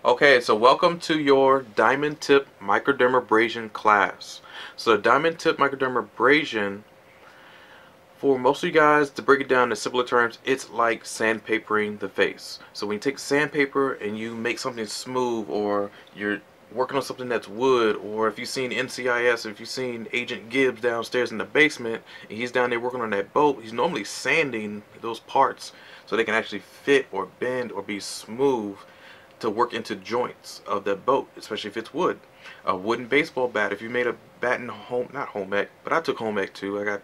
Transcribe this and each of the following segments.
Okay, so welcome to your diamond tip microdermabrasion class. So diamond tip microdermabrasion, for most of you guys, to break it down in simpler terms, it's like sandpapering the face. So when you take sandpaper and you make something smooth, or you're working on something that's wood, or if you've seen NCIS, if you've seen Agent Gibbs downstairs in the basement, and he's down there working on that boat, he's normally sanding those parts so they can actually fit or bend or be smooth to work into joints of the boat, especially if it's wood. A wooden baseball bat, if you made a bat in home, not home ec, but I took home ec too. I got,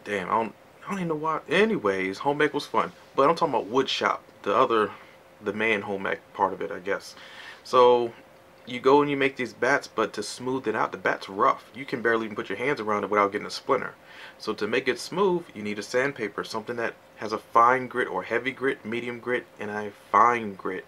damn, I don't even know why. Anyways, home ec was fun, but I'm talking about wood shop, the man home ec part of it, I guess. So you go and you make these bats, but to smooth it out, the bat's rough. You can barely even put your hands around it without getting a splinter. So to make it smooth, you need a sandpaper, something that has a fine grit or heavy grit, medium grit, and a fine grit.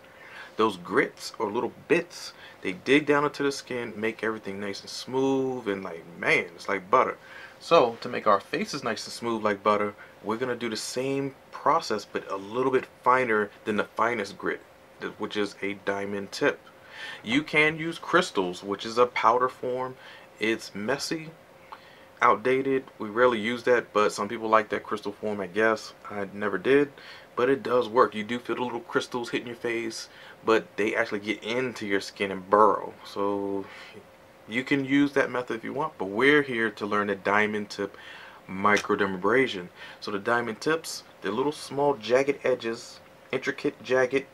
Those grits or little bits, they dig down into the skin, make everything nice and smooth, and like, man, it's like butter. So to make our faces nice and smooth like butter, we're gonna do the same process but a little bit finer than the finest grit, which is a diamond tip. You can use crystals, which is a powder form. It's messy, outdated. We rarely use that, but some people like that crystal form, I guess. I never did, but it does work. You do feel the little crystals hitting your face, but they actually get into your skin and burrow. So you can use that method if you want, but we're here to learn the diamond tip microdermabrasion. So the diamond tips, they're little small jagged edges, intricate jagged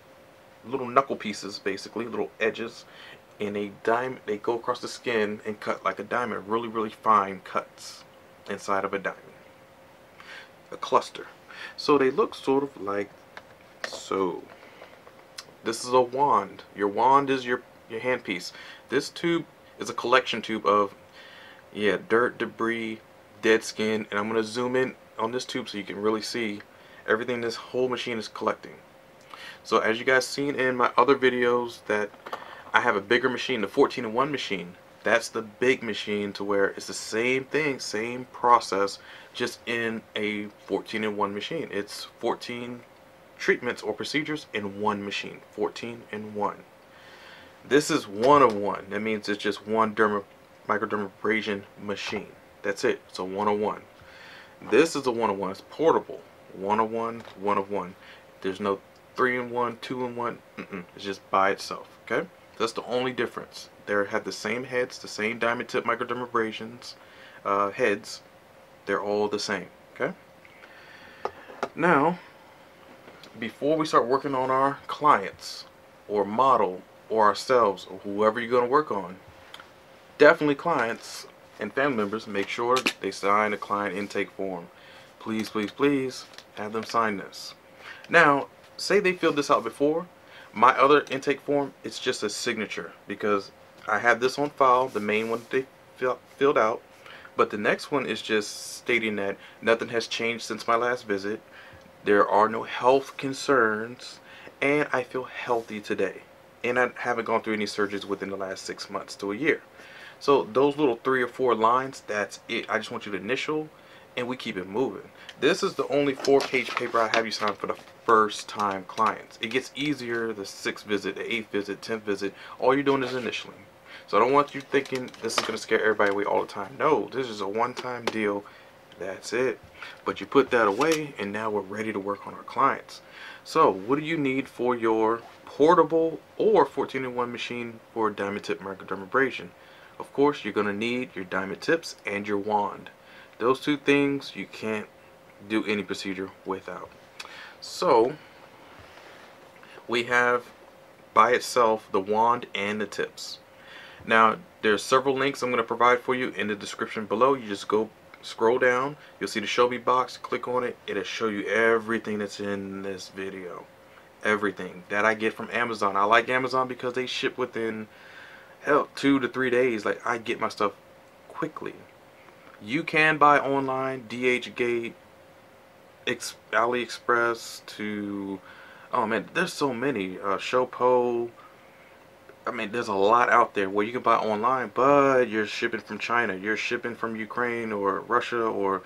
little knuckle pieces, basically little edges, and they go across the skin and cut like a diamond, really fine cuts inside of a diamond, a cluster. So they look sort of like so. This is a wand. Your wand is your handpiece. This tube is a collection tube of, yeah, dirt, debris, dead skin, and I'm going to zoom in on this tube so you can really see everything this whole machine is collecting. So as you guys seen in my other videos, that I have a bigger machine, the 14-in-1 machine. That's the big machine, to where it's the same thing, same process, just in a 14-in-1 machine. It's 14 treatments or procedures in one machine. 14 in 1. This is 1 of 1. That means it's just one microdermabrasion machine. That's it. It's a 1 of 1. This is a 1 of 1. It's portable. 1 of 1, 1 of 1. There's no 3 in 1, 2 in 1. It's just by itself. Okay? That's the only difference. They have the same heads, the same diamond tip microdermabrasions heads. They're all the same. Okay? Now, before we start working on our clients or model or ourselves or whoever you're going to work on, definitely clients and family members, make sure they sign a client intake form. Please, please, please have them sign this. Now, say they filled this out before. My other intake form, it's just a signature, because I have this on file, the main one they filled out, but the next one is just stating that nothing has changed since my last visit. There are no health concerns, and I feel healthy today. And I haven't gone through any surgeries within the last 6 months to a year. So those little 3 or 4 lines, that's it. I just want you to initial, and we keep it moving. This is the only 4-page paper I have you sign for the first time clients. It gets easier the 6th visit, the 8th visit, 10th visit. All you're doing is initialing. So I don't want you thinking this is going to scare everybody away all the time. No, this is a one-time deal. That's it. But you put that away, and now we're ready to work on our clients. So what do you need for your portable or 14-in-1 machine for diamond tip microdermabrasion? Of course, you're going to need your diamond tips and your wand. Those 2 things you can't do any procedure without. So we have by itself the wand and the tips. Now there's several links I'm going to provide for you in the description below. You just go scroll down, you'll see the show me box, click on it, it'll show you everything that's in this video. Everything that I get from Amazon. I like Amazon because they ship within, hell, 2 to 3 days. Like, I get my stuff quickly. You can buy online, DHgate, AliExpress, to, oh man, there's so many, Showpo. I mean, there's a lot out there where you can buy online, but you're shipping from China, you're shipping from Ukraine or Russia, or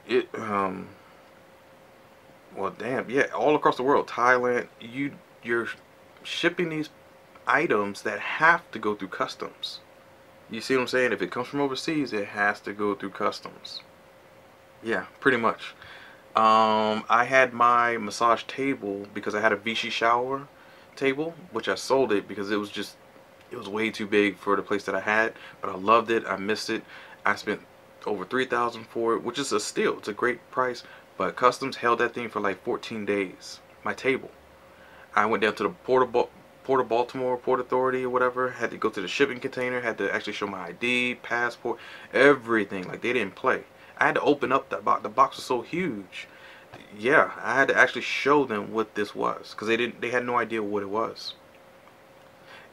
it, well, damn, yeah, all across the world, Thailand. You're shipping these items that have to go through customs. You see what I'm saying? If it comes from overseas, it has to go through customs. Yeah, pretty much. I had my massage table because I had a Vichy shower table, which I sold it because it was way too big for the place that I had. But I loved it. I missed it. I spent over $3,000 for it, which is a steal. It's a great price. But customs held that thing for like 14 days. My table. I went down to the Port of Baltimore, Port Authority or whatever. Had to go to the shipping container. Had to actually show my ID, passport, everything. Like, they didn't play. I had to open up that box. The box was so huge. Yeah, I had to actually show them what this was because they had no idea what it was.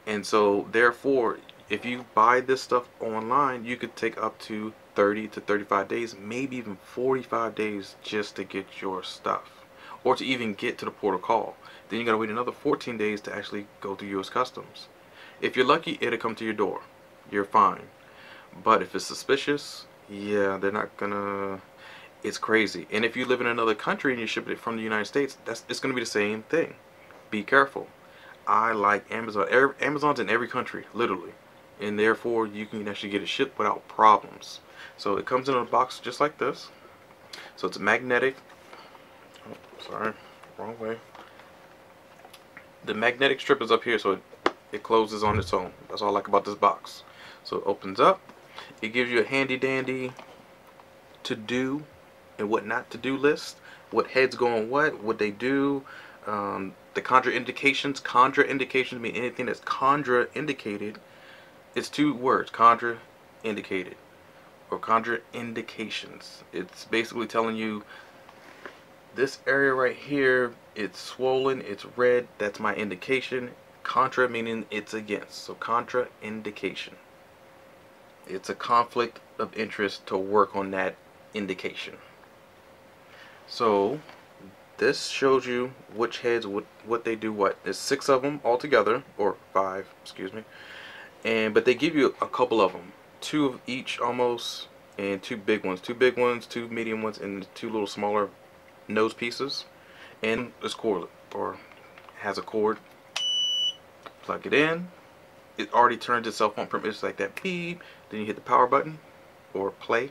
And so therefore, if you buy this stuff online, you could take up to 30 to 35 days, maybe even 45 days just to get your stuff, or to even get to the port of call. Then you gotta wait another 14 days to actually go through U.S. Customs. If you're lucky, it'll come to your door. You're fine. But if it's suspicious, yeah, they're not gonna. It's crazy. And if you live in another country and you ship it from the United States, it's gonna be the same thing. Be careful. I like Amazon. Amazon's in every country, literally, and therefore you can actually get it shipped without problems. So it comes in a box just like this. So it's magnetic. Oh, sorry, wrong way. The magnetic strip is up here, so it closes on its own. That's all I like about this box. So it opens up. It gives you a handy dandy to do and what not to do list. What heads go on what they do. The contraindications. Contraindications mean anything that's contraindicated. It's two words, contraindicated or contraindications. It's basically telling you this area right here, it's swollen, it's red, that's my indication. Contra meaning it's against. So contraindication. It's a conflict of interest to work on that indication. So this shows you which heads, what they do what. There's 6 of them altogether, or 5, excuse me. But they give you a couple of them. 2 of each almost, and 2 big ones. 2 big ones, 2 medium ones, and 2 little smaller nose pieces. And it's cordless, or has a cord. Plug it in. It already turns itself on. It's like that beep. Then you hit the power button or play.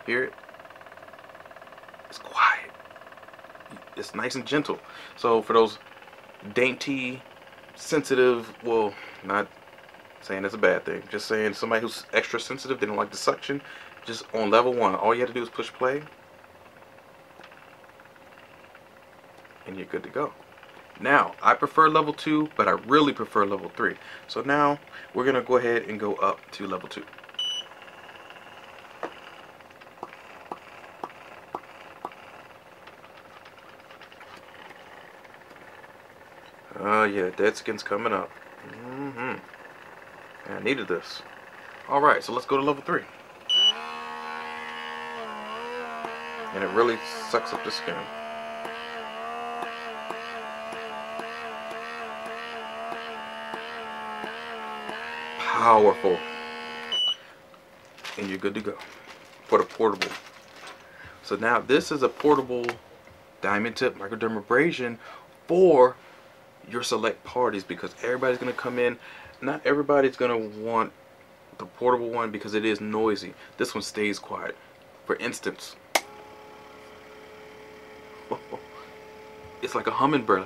Hear it? It's quiet. It's nice and gentle. So for those dainty, sensitive, well, not saying it's a bad thing, just saying somebody who's extra sensitive, they don't like the suction, just on level 1, all you have to do is push play and you're good to go. Now, I prefer level 2, but I really prefer level 3. So now we're gonna go ahead and go up to level 2. Oh yeah, dead skin's coming up. I needed this. Alright, so let's go to level 3. And it really sucks up the skin. Powerful. And you're good to go for the portable. So now this is a portable diamond tip microdermabrasion for your select parties, because everybody's going to come in. Not everybody's going to want the portable one because it is noisy. This one stays quiet. For instance, it's like a hummingbird.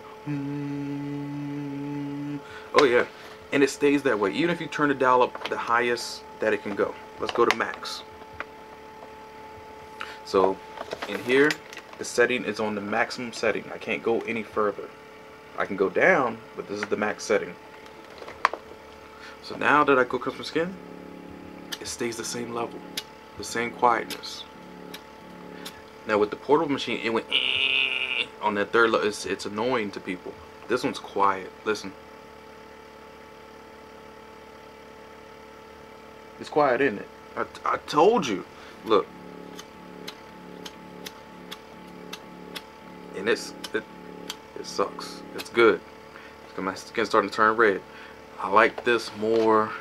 Oh yeah, and it stays that way even if you turn the dial up the highest that it can go. Let's go to max. So in here the setting is on the maximum setting. I can't go any further. I can go down, but this is the max setting. So now that I go custom skin, it stays the same level, the same quietness. Now with the portable machine, it went on that third level. It's annoying to people. This one's quiet. Listen. It's quiet, isn't it? I told you. Look. And it sucks. It's good. My skin's starting to turn red. I like this more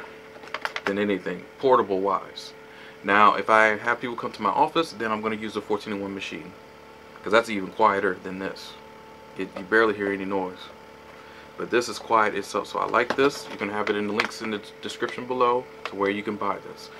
than anything, portable wise. Now, if I have people come to my office, then I'm going to use the 14-in-1 machine, because that's even quieter than this. you barely hear any noise. But this is quiet itself, so I like this. You can have it in the links in the description below to where you can buy this.